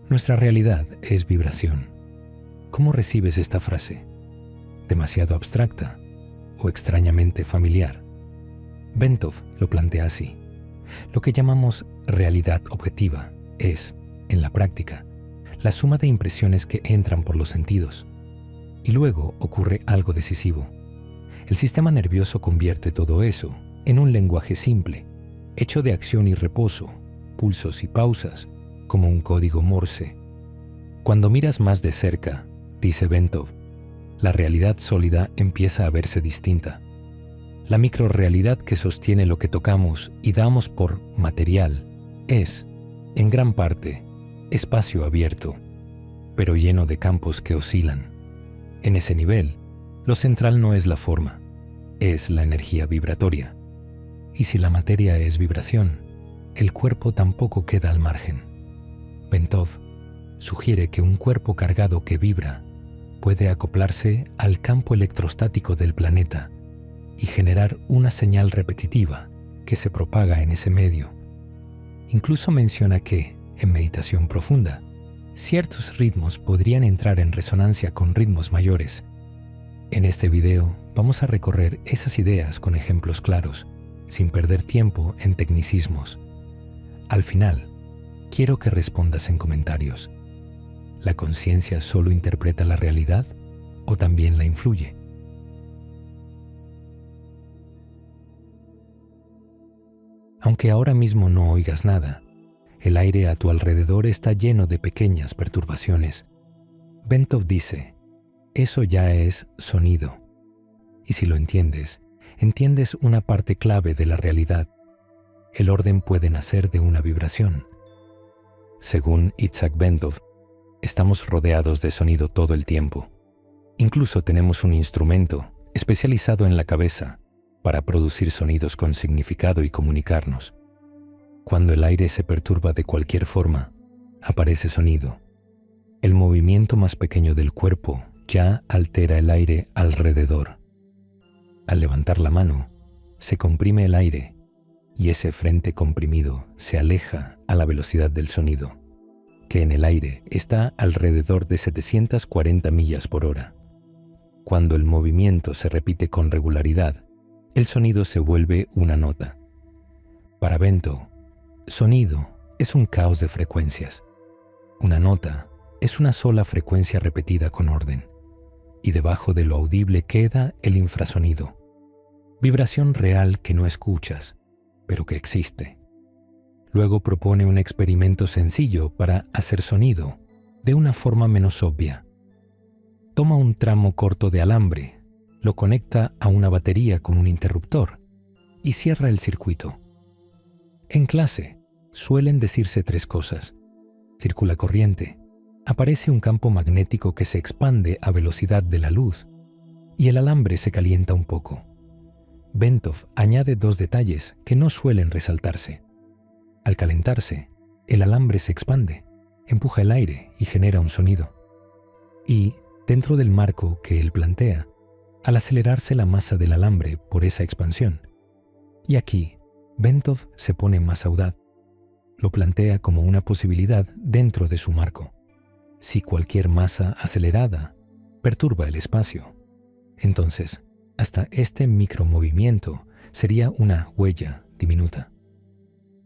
Nuestra realidad es vibración. ¿Cómo recibes esta frase? ¿Demasiado abstracta o extrañamente familiar? Bentov lo plantea así. Lo que llamamos realidad objetiva es, en la práctica, la suma de impresiones que entran por los sentidos. Y luego ocurre algo decisivo. El sistema nervioso convierte todo eso en un lenguaje simple, hecho de acción y reposo, pulsos y pausas, como un código Morse. Cuando miras más de cerca, dice Bentov, la realidad sólida empieza a verse distinta. La microrrealidad que sostiene lo que tocamos y damos por material es, en gran parte, espacio abierto, pero lleno de campos que oscilan. En ese nivel, lo central no es la forma, es la energía vibratoria. Y si la materia es vibración, el cuerpo tampoco queda al margen. Bentov sugiere que un cuerpo cargado que vibra puede acoplarse al campo electrostático del planeta y generar una señal repetitiva que se propaga en ese medio. Incluso menciona que, en meditación profunda, ciertos ritmos podrían entrar en resonancia con ritmos mayores. En este video vamos a recorrer esas ideas con ejemplos claros, sin perder tiempo en tecnicismos. Al final, quiero que respondas en comentarios. ¿La conciencia solo interpreta la realidad o también la influye? Aunque ahora mismo no oigas nada, el aire a tu alrededor está lleno de pequeñas perturbaciones. Bentov dice, eso ya es sonido. Y si lo entiendes, entiendes una parte clave de la realidad. El orden puede nacer de una vibración. Según Itzhak Bentov, estamos rodeados de sonido todo el tiempo. Incluso tenemos un instrumento especializado en la cabeza para producir sonidos con significado y comunicarnos. Cuando el aire se perturba de cualquier forma, aparece sonido. El movimiento más pequeño del cuerpo ya altera el aire alrededor. Al levantar la mano, se comprime el aire y ese frente comprimido se aleja a la velocidad del sonido, que en el aire está alrededor de 740 millas por hora. Cuando el movimiento se repite con regularidad, el sonido se vuelve una nota. Para Bentov, sonido es un caos de frecuencias. Una nota es una sola frecuencia repetida con orden, y debajo de lo audible queda el infrasonido, vibración real que no escuchas, pero que existe. Luego propone un experimento sencillo para hacer sonido de una forma menos obvia. Toma un tramo corto de alambre, lo conecta a una batería con un interruptor y cierra el circuito. En clase suelen decirse tres cosas. Circula corriente, aparece un campo magnético que se expande a velocidad de la luz y el alambre se calienta un poco. Bentov añade dos detalles que no suelen resaltarse. Al calentarse, el alambre se expande, empuja el aire y genera un sonido. Y, dentro del marco que él plantea, al acelerarse la masa del alambre por esa expansión. Y aquí, Bentov se pone más audaz. Lo plantea como una posibilidad dentro de su marco. Si cualquier masa acelerada perturba el espacio, entonces hasta este micromovimiento sería una huella diminuta.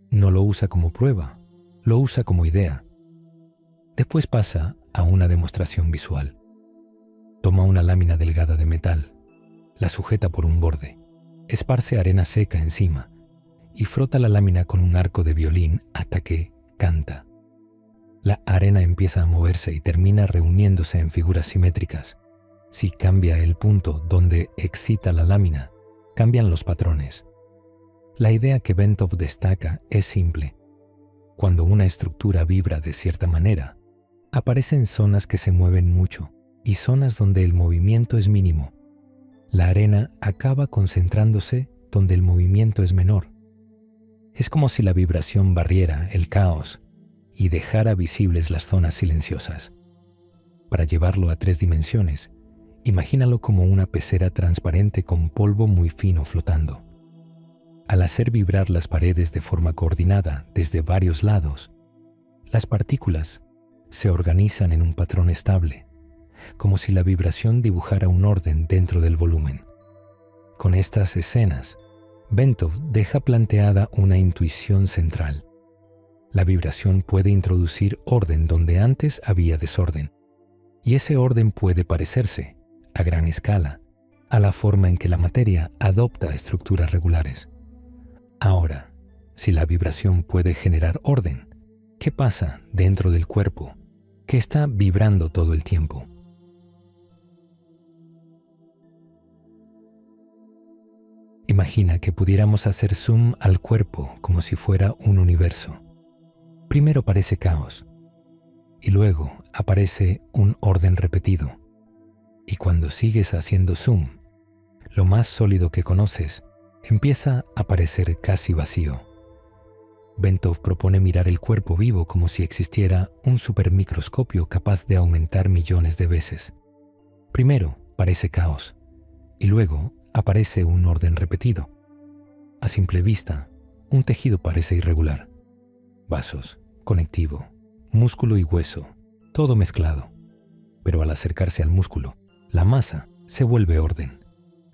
No lo usa como prueba, lo usa como idea. Después pasa a una demostración visual. Toma una lámina delgada de metal, la sujeta por un borde, esparce arena seca encima y frota la lámina con un arco de violín hasta que canta. La arena empieza a moverse y termina reuniéndose en figuras simétricas. Si cambia el punto donde excita la lámina, cambian los patrones. La idea que Bentov destaca es simple. Cuando una estructura vibra de cierta manera, aparecen zonas que se mueven mucho y zonas donde el movimiento es mínimo. La arena acaba concentrándose donde el movimiento es menor. Es como si la vibración barriera el caos y dejara visibles las zonas silenciosas. Para llevarlo a 3 dimensiones, imagínalo como una pecera transparente con polvo muy fino flotando. Al hacer vibrar las paredes de forma coordinada desde varios lados, las partículas se organizan en un patrón estable, como si la vibración dibujara un orden dentro del volumen. Con estas escenas, Bentov deja planteada una intuición central. La vibración puede introducir orden donde antes había desorden, y ese orden puede parecerse, a gran escala, a la forma en que la materia adopta estructuras regulares. Ahora, si la vibración puede generar orden, ¿qué pasa dentro del cuerpo que está vibrando todo el tiempo? Imagina que pudiéramos hacer zoom al cuerpo como si fuera un universo. Primero parece caos, y luego aparece un orden repetido. Y cuando sigues haciendo zoom, lo más sólido que conoces empieza a parecer casi vacío. Bentov propone mirar el cuerpo vivo como si existiera un supermicroscopio capaz de aumentar millones de veces. Primero parece caos, y luego aparece un orden repetido. A simple vista, un tejido parece irregular. Vasos, conectivo, músculo y hueso, todo mezclado. Pero al acercarse al músculo, la masa se vuelve orden.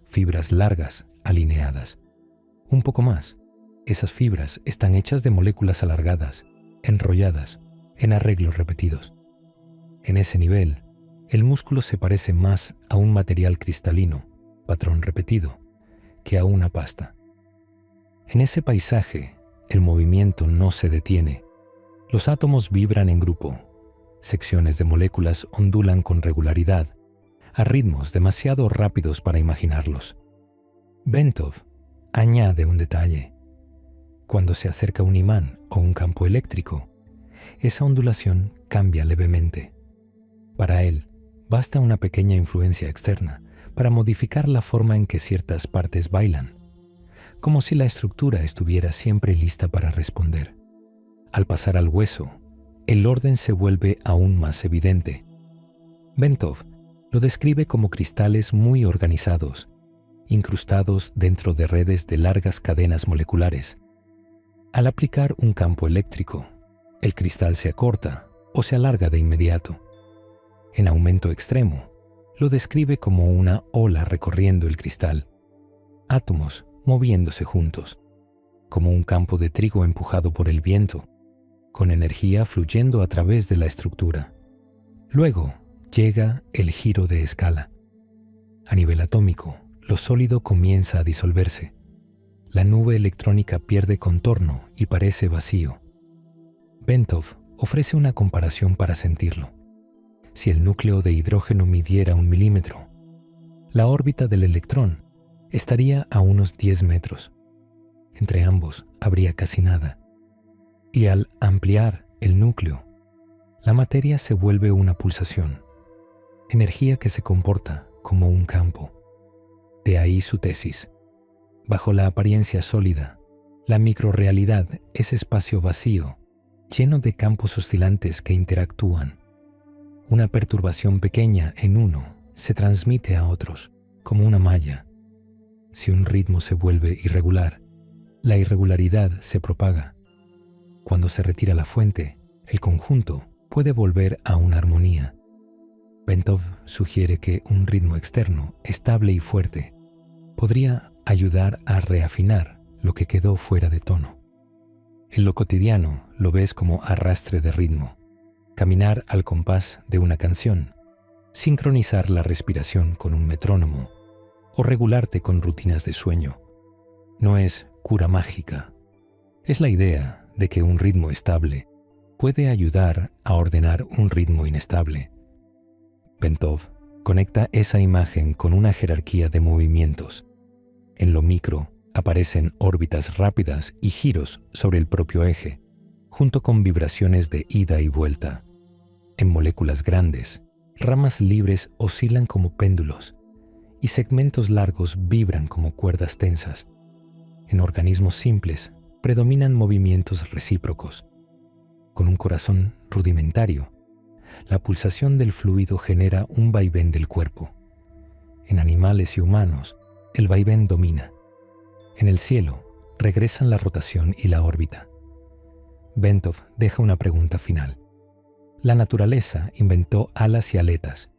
Fibras largas, alineadas. Un poco más, esas fibras están hechas de moléculas alargadas, enrolladas, en arreglos repetidos. En ese nivel, el músculo se parece más a un material cristalino, patrón repetido, que a una pasta. En ese paisaje, el movimiento no se detiene. Los átomos vibran en grupo. Secciones de moléculas ondulan con regularidad, a ritmos demasiado rápidos para imaginarlos. Bentov añade un detalle. Cuando se acerca un imán o un campo eléctrico, esa ondulación cambia levemente. Para él, basta una pequeña influencia externa para modificar la forma en que ciertas partes bailan, como si la estructura estuviera siempre lista para responder. Al pasar al hueso, el orden se vuelve aún más evidente. Bentov lo describe como cristales muy organizados, incrustados dentro de redes de largas cadenas moleculares. Al aplicar un campo eléctrico, el cristal se acorta o se alarga de inmediato. En aumento extremo, lo describe como una ola recorriendo el cristal, átomos moviéndose juntos, como un campo de trigo empujado por el viento, con energía fluyendo a través de la estructura. Luego llega el giro de escala. A nivel atómico, lo sólido comienza a disolverse. La nube electrónica pierde contorno y parece vacío. Bentov ofrece una comparación para sentirlo. Si el núcleo de hidrógeno midiera 1 milímetro, la órbita del electrón estaría a unos 10 metros. Entre ambos habría casi nada. Y al ampliar el núcleo, la materia se vuelve una pulsación, energía que se comporta como un campo. De ahí su tesis. Bajo la apariencia sólida, la microrrealidad es espacio vacío, lleno de campos oscilantes que interactúan. Una perturbación pequeña en uno se transmite a otros, como una malla. Si un ritmo se vuelve irregular, la irregularidad se propaga. Cuando se retira la fuente, el conjunto puede volver a una armonía. Bentov sugiere que un ritmo externo, estable y fuerte, podría ayudar a reafinar lo que quedó fuera de tono. En lo cotidiano lo ves como arrastre de ritmo, caminar al compás de una canción, sincronizar la respiración con un metrónomo o regularte con rutinas de sueño. No es cura mágica, es la idea de que un ritmo estable puede ayudar a ordenar un ritmo inestable. Bentov conecta esa imagen con una jerarquía de movimientos. En lo micro aparecen órbitas rápidas y giros sobre el propio eje, junto con vibraciones de ida y vuelta. En moléculas grandes, ramas libres oscilan como péndulos y segmentos largos vibran como cuerdas tensas. En organismos simples predominan movimientos recíprocos. Con un corazón rudimentario, la pulsación del fluido genera un vaivén del cuerpo. En animales y humanos, el vaivén domina. En el cielo, regresan la rotación y la órbita. Bentov deja una pregunta final. La naturaleza inventó alas y aletas,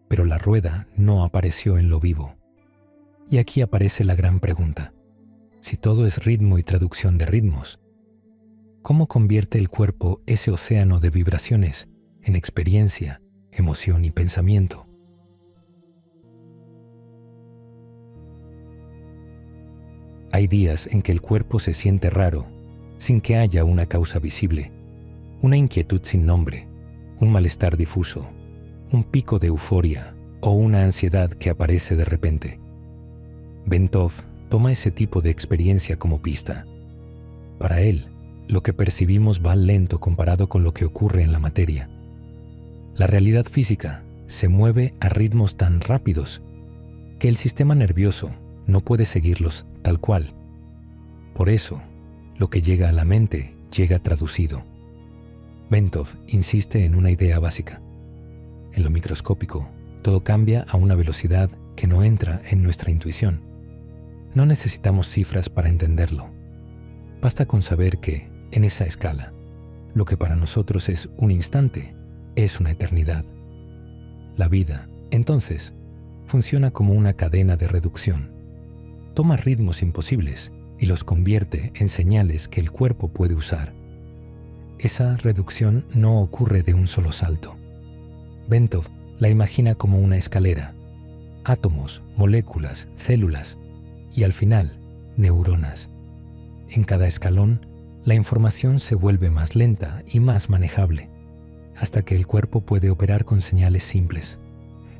pero la rueda no apareció en lo vivo. Y aquí aparece la gran pregunta. Si todo es ritmo y traducción de ritmos, ¿cómo convierte el cuerpo ese océano de vibraciones en experiencia, emoción y pensamiento? Hay días en que el cuerpo se siente raro, sin que haya una causa visible, una inquietud sin nombre, un malestar difuso, un pico de euforia o una ansiedad que aparece de repente. Bentov toma ese tipo de experiencia como pista. Para él, lo que percibimos va lento comparado con lo que ocurre en la materia. La realidad física se mueve a ritmos tan rápidos que el sistema nervioso no puede seguirlos tal cual. Por eso, lo que llega a la mente llega traducido. Bentov insiste en una idea básica. En lo microscópico, todo cambia a una velocidad que no entra en nuestra intuición. No necesitamos cifras para entenderlo. Basta con saber que, en esa escala, lo que para nosotros es un instante, es una eternidad. La vida, entonces, funciona como una cadena de reducción. Toma ritmos imposibles y los convierte en señales que el cuerpo puede usar. Esa reducción no ocurre de un solo salto. Bentov la imagina como una escalera, átomos, moléculas, células y al final, neuronas. En cada escalón, la información se vuelve más lenta y más manejable, hasta que el cuerpo puede operar con señales simples.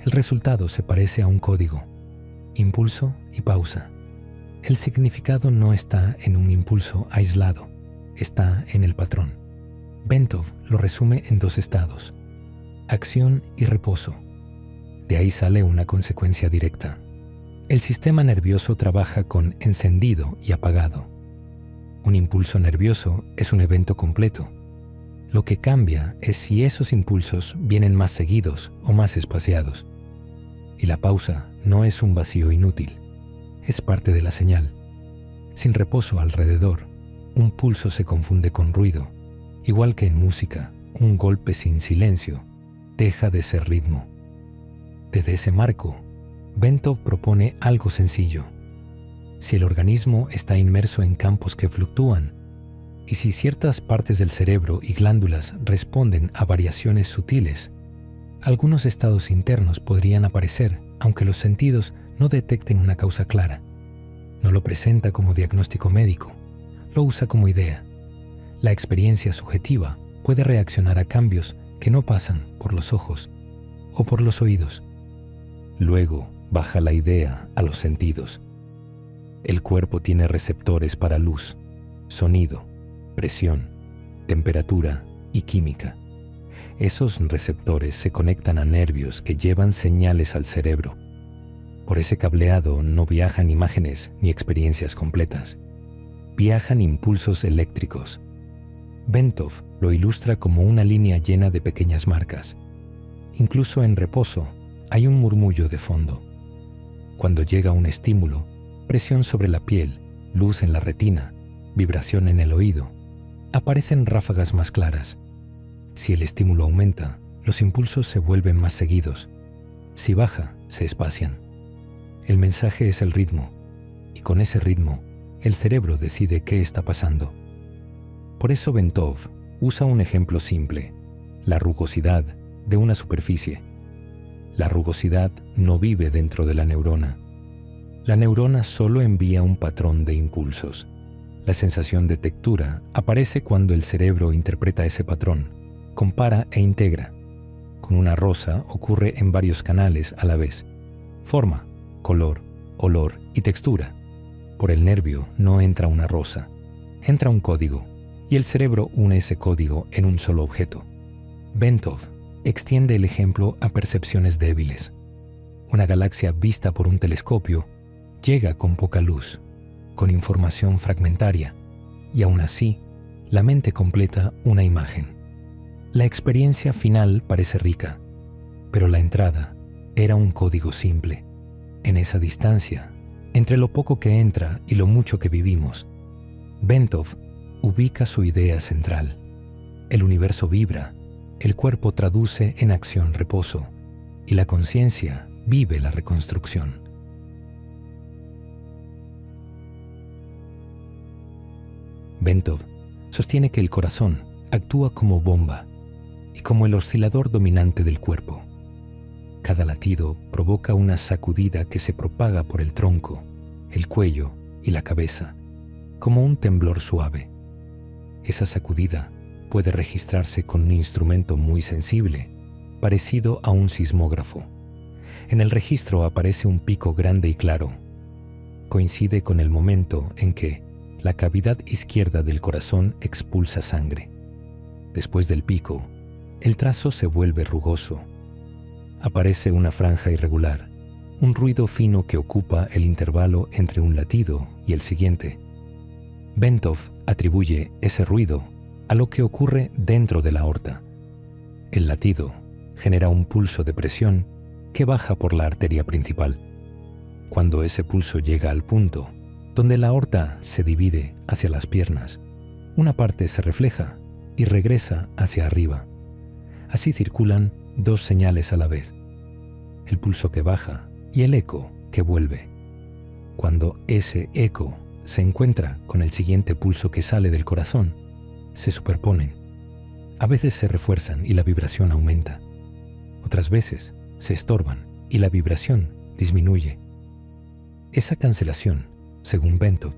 El resultado se parece a un código, impulso y pausa. El significado no está en un impulso aislado, está en el patrón. Bentov lo resume en dos estados, acción y reposo. De ahí sale una consecuencia directa. El sistema nervioso trabaja con encendido y apagado. Un impulso nervioso es un evento completo. Lo que cambia es si esos impulsos vienen más seguidos o más espaciados. Y la pausa no es un vacío inútil, es parte de la señal. Sin reposo alrededor, un pulso se confunde con ruido. Igual que en música, un golpe sin silencio deja de ser ritmo. Desde ese marco, Bentov propone algo sencillo. Si el organismo está inmerso en campos que fluctúan, y si ciertas partes del cerebro y glándulas responden a variaciones sutiles, algunos estados internos podrían aparecer, aunque los sentidos no detecten una causa clara. No lo presenta como diagnóstico médico, lo usa como idea. La experiencia subjetiva puede reaccionar a cambios que no pasan por los ojos o por los oídos. Luego baja la idea a los sentidos. El cuerpo tiene receptores para luz, sonido, presión, temperatura y química. Esos receptores se conectan a nervios que llevan señales al cerebro. Por ese cableado no viajan imágenes ni experiencias completas. Viajan impulsos eléctricos. Bentov lo ilustra como una línea llena de pequeñas marcas. Incluso en reposo hay un murmullo de fondo. Cuando llega un estímulo, presión sobre la piel, luz en la retina, vibración en el oído, aparecen ráfagas más claras. Si el estímulo aumenta, los impulsos se vuelven más seguidos. Si baja, se espacian. El mensaje es el ritmo, y con ese ritmo, el cerebro decide qué está pasando. Por eso Bentov usa un ejemplo simple, la rugosidad de una superficie. La rugosidad no vive dentro de la neurona. La neurona solo envía un patrón de impulsos. La sensación de textura aparece cuando el cerebro interpreta ese patrón, compara e integra. Con una rosa ocurre en varios canales a la vez. Forma, color, olor y textura. Por el nervio no entra una rosa, entra un código, y el cerebro une ese código en un solo objeto. Bentov extiende el ejemplo a percepciones débiles. Una galaxia vista por un telescopio llega con poca luz, con información fragmentaria, y aún así, la mente completa una imagen. La experiencia final parece rica, pero la entrada era un código simple. En esa distancia, entre lo poco que entra y lo mucho que vivimos, Bentov ubica su idea central. El universo vibra, el cuerpo traduce en acción reposo y la conciencia vive la reconstrucción. Bentov sostiene que el corazón actúa como bomba y como el oscilador dominante del cuerpo. Cada latido provoca una sacudida que se propaga por el tronco, el cuello y la cabeza, como un temblor suave. Esa sacudida puede registrarse con un instrumento muy sensible, parecido a un sismógrafo. En el registro aparece un pico grande y claro. Coincide con el momento en que la cavidad izquierda del corazón expulsa sangre. Después del pico, el trazo se vuelve rugoso. Aparece una franja irregular, un ruido fino que ocupa el intervalo entre un latido y el siguiente. Bentov atribuye ese ruido a lo que ocurre dentro de la aorta. El latido genera un pulso de presión que baja por la arteria principal. Cuando ese pulso llega al punto donde la aorta se divide hacia las piernas, una parte se refleja y regresa hacia arriba. Así circulan dos señales a la vez, el pulso que baja y el eco que vuelve. Cuando ese eco se encuentra con el siguiente pulso que sale del corazón, se superponen. A veces se refuerzan y la vibración aumenta. Otras veces se estorban y la vibración disminuye. Esa cancelación, según Bentov,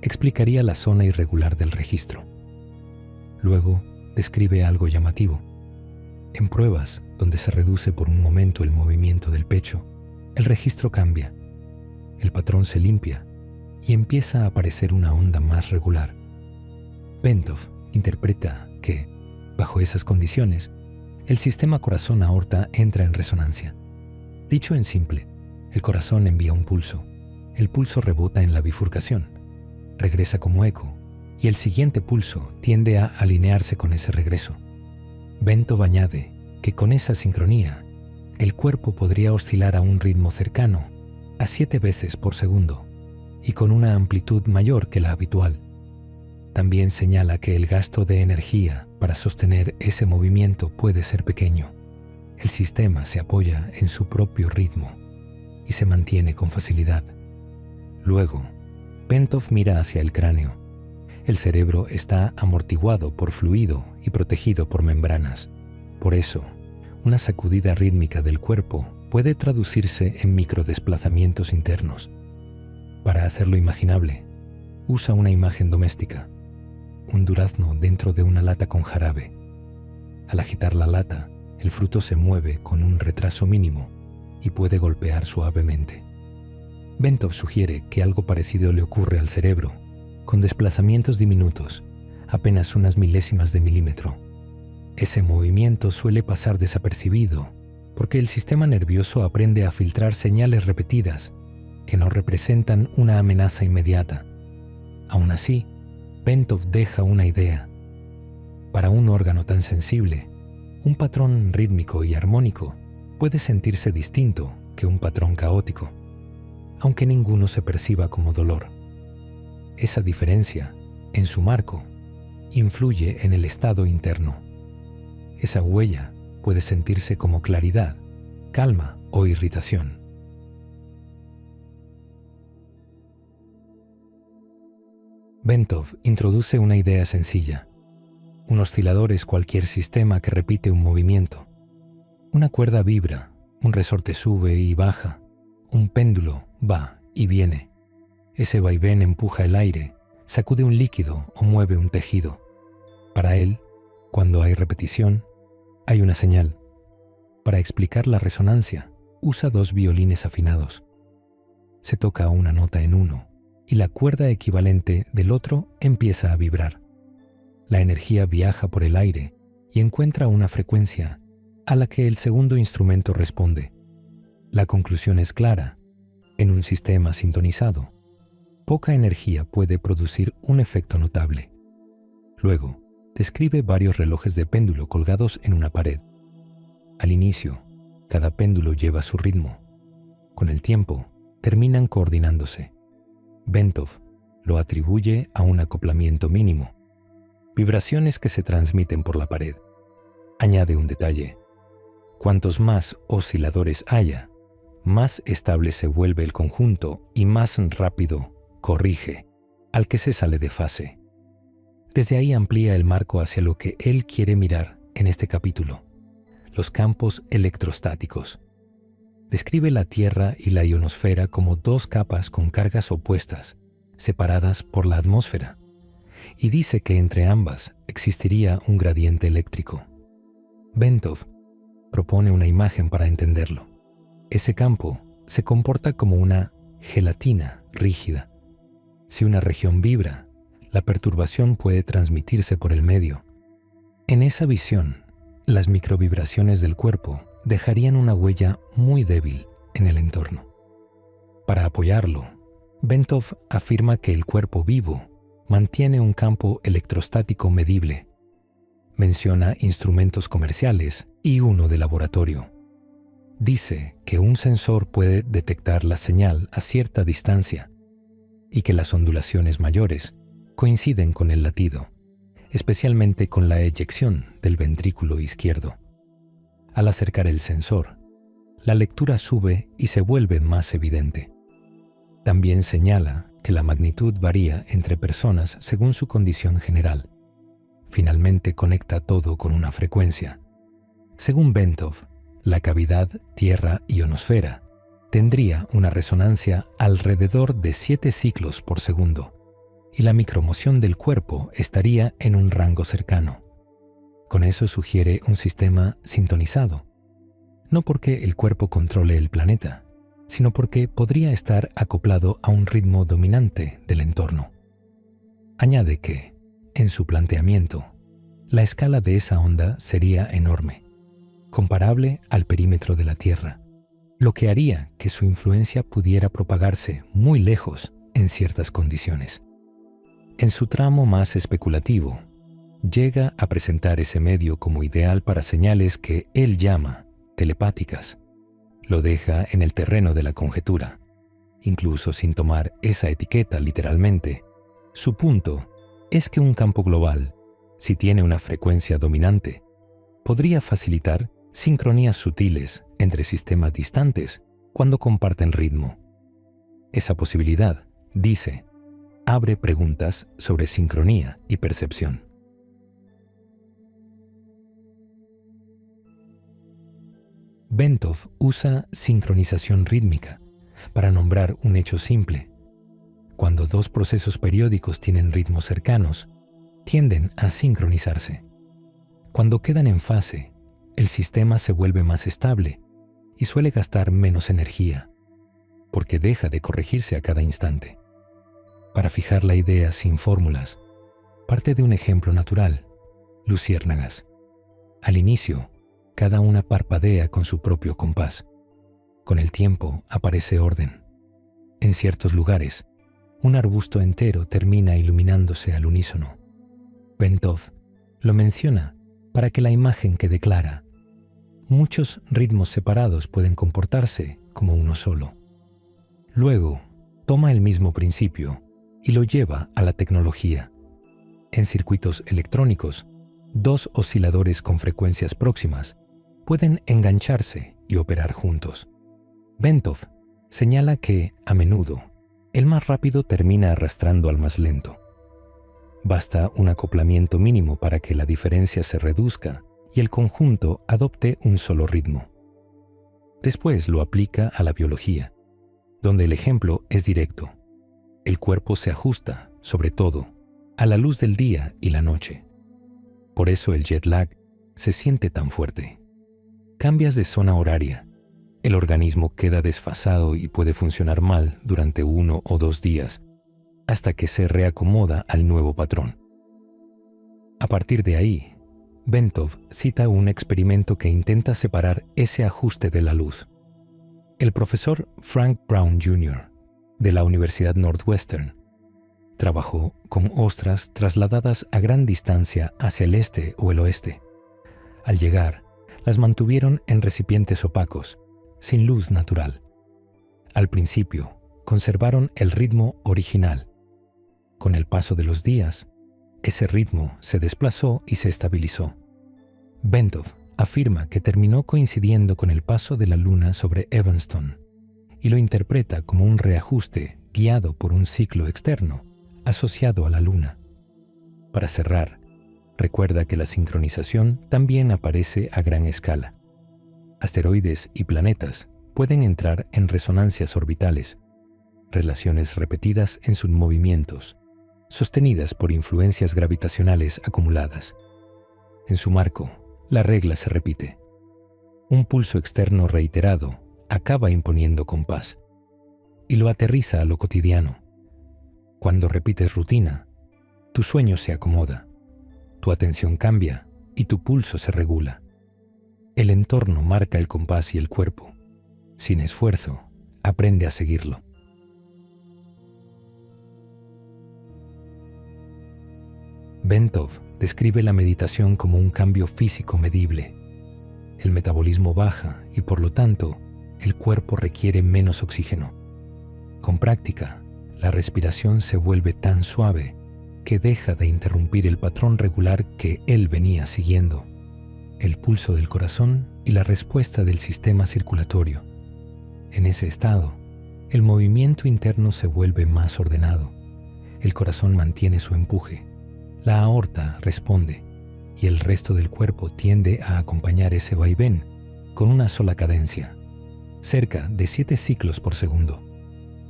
explicaría la zona irregular del registro. Luego describe algo llamativo. En pruebas donde se reduce por un momento el movimiento del pecho, el registro cambia. El patrón se limpia y empieza a aparecer una onda más regular. Bentov interpreta que, bajo esas condiciones, el sistema corazón-aorta entra en resonancia. Dicho en simple, el corazón envía un pulso, el pulso rebota en la bifurcación, regresa como eco, y el siguiente pulso tiende a alinearse con ese regreso. Bentov añade que con esa sincronía, el cuerpo podría oscilar a un ritmo cercano a 7 veces por segundo y con una amplitud mayor que la habitual. También señala que el gasto de energía para sostener ese movimiento puede ser pequeño. El sistema se apoya en su propio ritmo y se mantiene con facilidad. Luego, Bentov mira hacia el cráneo. El cerebro está amortiguado por fluido y protegido por membranas. Por eso, una sacudida rítmica del cuerpo puede traducirse en microdesplazamientos internos. Para hacerlo imaginable, usa una imagen doméstica: un durazno dentro de una lata con jarabe. Al agitar la lata, el fruto se mueve con un retraso mínimo y puede golpear suavemente. Bentov sugiere que algo parecido le ocurre al cerebro, con desplazamientos diminutos, apenas unas milésimas de milímetro. Ese movimiento suele pasar desapercibido porque el sistema nervioso aprende a filtrar señales repetidas que no representan una amenaza inmediata. Aún así, Bentov deja una idea. Para un órgano tan sensible, un patrón rítmico y armónico puede sentirse distinto que un patrón caótico, aunque ninguno se perciba como dolor. Esa diferencia, en su marco, influye en el estado interno. Esa huella puede sentirse como claridad, calma o irritación. Bentov introduce una idea sencilla. Un oscilador es cualquier sistema que repite un movimiento. Una cuerda vibra, un resorte sube y baja, un péndulo va y viene. Ese vaivén empuja el aire, sacude un líquido o mueve un tejido. Para él, cuando hay repetición, hay una señal. Para explicar la resonancia, usa 2 violines afinados. Se toca una nota en uno y la cuerda equivalente del otro empieza a vibrar. La energía viaja por el aire y encuentra una frecuencia a la que el segundo instrumento responde. La conclusión es clara. En un sistema sintonizado, poca energía puede producir un efecto notable. Luego, describe varios relojes de péndulo colgados en una pared. Al inicio, cada péndulo lleva su ritmo. Con el tiempo, terminan coordinándose. Bentov lo atribuye a un acoplamiento mínimo, vibraciones que se transmiten por la pared. Añade un detalle. Cuantos más osciladores haya, más estable se vuelve el conjunto y más rápido corrige al que se sale de fase. Desde ahí amplía el marco hacia lo que él quiere mirar en este capítulo, los campos electrostáticos. Describe la Tierra y la ionosfera como dos capas con cargas opuestas, separadas por la atmósfera, y dice que entre ambas existiría un gradiente eléctrico. Bentov propone una imagen para entenderlo. Ese campo se comporta como una gelatina rígida. Si una región vibra, la perturbación puede transmitirse por el medio. En esa visión, las microvibraciones del cuerpo dejarían una huella muy débil en el entorno. Para apoyarlo, Bentov afirma que el cuerpo vivo mantiene un campo electrostático medible. Menciona instrumentos comerciales y uno de laboratorio. Dice que un sensor puede detectar la señal a cierta distancia y que las ondulaciones mayores coinciden con el latido, especialmente con la eyección del ventrículo izquierdo. Al acercar el sensor, la lectura sube y se vuelve más evidente. También señala que la magnitud varía entre personas según su condición general. Finalmente conecta todo con una frecuencia. Según Bentov, la cavidad Tierra-ionosfera tendría una resonancia alrededor de 7 ciclos por segundo y la micromoción del cuerpo estaría en un rango cercano. Con eso sugiere un sistema sintonizado, no porque el cuerpo controle el planeta, sino porque podría estar acoplado a un ritmo dominante del entorno. Añade que, en su planteamiento, la escala de esa onda sería enorme, comparable al perímetro de la Tierra, lo que haría que su influencia pudiera propagarse muy lejos en ciertas condiciones. En su tramo más especulativo, llega a presentar ese medio como ideal para señales que él llama telepáticas. Lo deja en el terreno de la conjetura, incluso sin tomar esa etiqueta literalmente. Su punto es que un campo global, si tiene una frecuencia dominante, podría facilitar sincronías sutiles entre sistemas distantes cuando comparten ritmo. Esa posibilidad, dice, abre preguntas sobre sincronía y percepción. Bentov usa sincronización rítmica para nombrar un hecho simple. Cuando dos procesos periódicos tienen ritmos cercanos, tienden a sincronizarse. Cuando quedan en fase, el sistema se vuelve más estable y suele gastar menos energía, porque deja de corregirse a cada instante. Para fijar la idea sin fórmulas, parte de un ejemplo natural, luciérnagas. Al inicio, cada una parpadea con su propio compás. Con el tiempo aparece orden. En ciertos lugares, un arbusto entero termina iluminándose al unísono. Bentov lo menciona para que la imagen quede clara. Muchos ritmos separados pueden comportarse como uno solo. Luego, toma el mismo principio y lo lleva a la tecnología. En circuitos electrónicos, dos osciladores con frecuencias próximas pueden engancharse y operar juntos. Bentov señala que, a menudo, el más rápido termina arrastrando al más lento. Basta un acoplamiento mínimo para que la diferencia se reduzca y el conjunto adopte un solo ritmo. Después lo aplica a la biología, donde el ejemplo es directo. El cuerpo se ajusta, sobre todo, a la luz del día y la noche. Por eso el jet lag se siente tan fuerte. Cambias de zona horaria, el organismo queda desfasado y puede funcionar mal durante 1 o 2 días, hasta que se reacomoda al nuevo patrón. A partir de ahí, Bentov cita un experimento que intenta separar ese ajuste de la luz. El profesor Frank Brown Jr., de la Universidad Northwestern, trabajó con ostras trasladadas a gran distancia hacia el este o el oeste. Al llegar, las mantuvieron en recipientes opacos, sin luz natural. Al principio, conservaron el ritmo original. Con el paso de los días, ese ritmo se desplazó y se estabilizó. Bentov afirma que terminó coincidiendo con el paso de la Luna sobre Evanston y lo interpreta como un reajuste guiado por un ciclo externo asociado a la Luna. Para cerrar, recuerda que la sincronización también aparece a gran escala. Asteroides y planetas pueden entrar en resonancias orbitales, relaciones repetidas en sus movimientos, sostenidas por influencias gravitacionales acumuladas. En su marco, la regla se repite. Un pulso externo reiterado acaba imponiendo compás y lo aterriza a lo cotidiano. Cuando repites rutina, tu sueño se acomoda, tu atención cambia y tu pulso se regula. El entorno marca el compás y el cuerpo, sin esfuerzo, aprende a seguirlo. Bentov describe la meditación como un cambio físico medible. El metabolismo baja y por lo tanto, el cuerpo requiere menos oxígeno. Con práctica, la respiración se vuelve tan suave que deja de interrumpir el patrón regular que él venía siguiendo, el pulso del corazón y la respuesta del sistema circulatorio. En ese estado, el movimiento interno se vuelve más ordenado, el corazón mantiene su empuje, la aorta responde y el resto del cuerpo tiende a acompañar ese vaivén con una sola cadencia, cerca de 7 ciclos por segundo.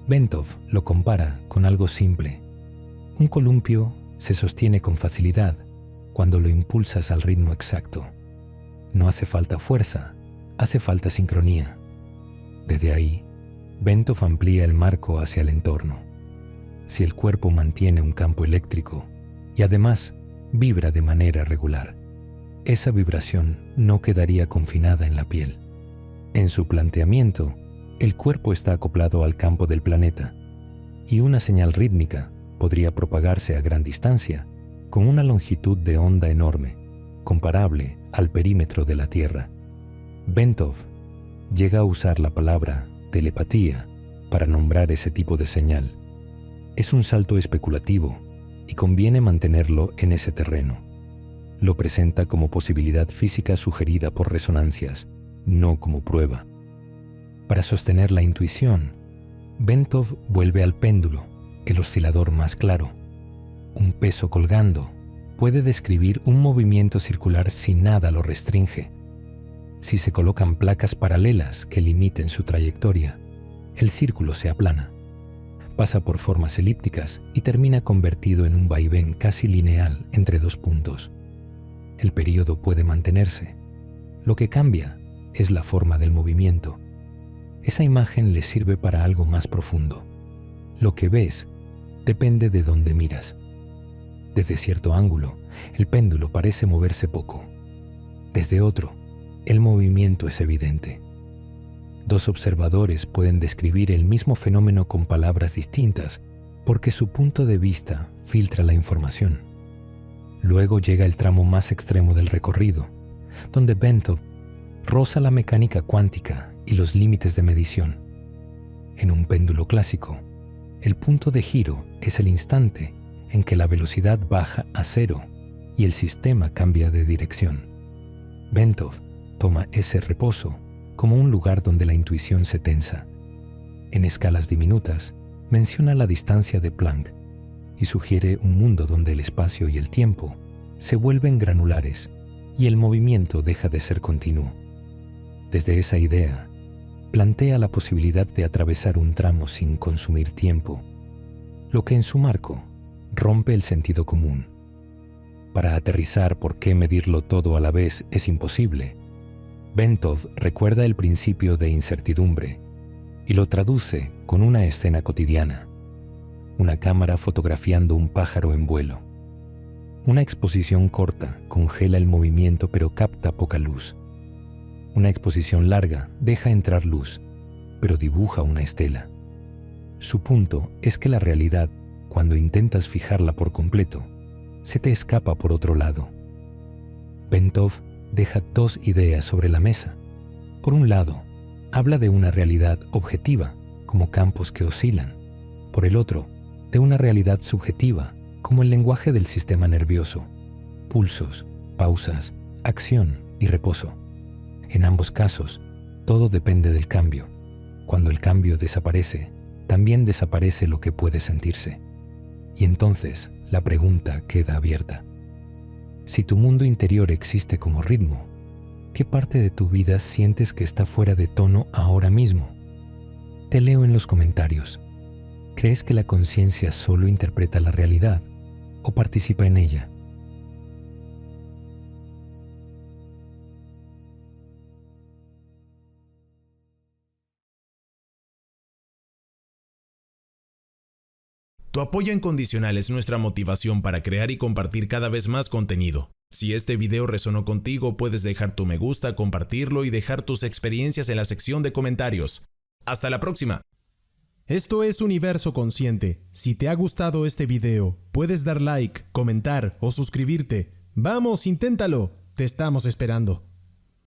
Bentov lo compara con algo simple. Un columpio se sostiene con facilidad cuando lo impulsas al ritmo exacto. No hace falta fuerza, hace falta sincronía. Desde ahí, Bentov amplía el marco hacia el entorno. Si el cuerpo mantiene un campo eléctrico y además vibra de manera regular, esa vibración no quedaría confinada en la piel. En su planteamiento, el cuerpo está acoplado al campo del planeta y una señal rítmica podría propagarse a gran distancia con una longitud de onda enorme, comparable al perímetro de la Tierra. Bentov llega a usar la palabra telepatía para nombrar ese tipo de señal. Es un salto especulativo y conviene mantenerlo en ese terreno. Lo presenta como posibilidad física sugerida por resonancias, no como prueba. Para sostener la intuición, Bentov vuelve al péndulo, el oscilador más claro. Un peso colgando puede describir un movimiento circular si nada lo restringe. Si se colocan placas paralelas que limiten su trayectoria, el círculo se aplana. Pasa por formas elípticas y termina convertido en un vaivén casi lineal entre 2 puntos. El período puede mantenerse. Lo que cambia es la forma del movimiento. Esa imagen le sirve para algo más profundo. Lo que ves depende de dónde miras. Desde cierto ángulo, el péndulo parece moverse poco. Desde otro, el movimiento es evidente. 2 observadores pueden describir el mismo fenómeno con palabras distintas porque su punto de vista filtra la información. Luego llega el tramo más extremo del recorrido, donde Bentov roza la mecánica cuántica y los límites de medición. En un péndulo clásico, el punto de giro es el instante en que la velocidad baja a 0 y el sistema cambia de dirección. Bentov toma ese reposo como un lugar donde la intuición se tensa. En escalas diminutas, menciona la distancia de Planck y sugiere un mundo donde el espacio y el tiempo se vuelven granulares y el movimiento deja de ser continuo. Desde esa idea, plantea la posibilidad de atravesar un tramo sin consumir tiempo, lo que en su marco rompe el sentido común. Para aterrizar por qué medirlo todo a la vez es imposible, Bentov recuerda el principio de incertidumbre y lo traduce con una escena cotidiana. Una cámara fotografiando un pájaro en vuelo. Una exposición corta congela el movimiento pero capta poca luz. Una exposición larga deja entrar luz, pero dibuja una estela. Su punto es que la realidad, cuando intentas fijarla por completo, se te escapa por otro lado. Bentov deja 2 ideas sobre la mesa. Por un lado, habla de una realidad objetiva, como campos que oscilan. Por el otro, de una realidad subjetiva, como el lenguaje del sistema nervioso, pulsos, pausas, acción y reposo. En ambos casos, todo depende del cambio. Cuando el cambio desaparece, también desaparece lo que puede sentirse. Y entonces, la pregunta queda abierta. Si tu mundo interior existe como ritmo, ¿qué parte de tu vida sientes que está fuera de tono ahora mismo? Te leo en los comentarios. ¿Crees que la conciencia solo interpreta la realidad o participa en ella? Tu apoyo incondicional es nuestra motivación para crear y compartir cada vez más contenido. Si este video resonó contigo, puedes dejar tu me gusta, compartirlo y dejar tus experiencias en la sección de comentarios. ¡Hasta la próxima! Esto es Universo Consciente. Si te ha gustado este video, puedes dar like, comentar o suscribirte. ¡Vamos, inténtalo! Te estamos esperando.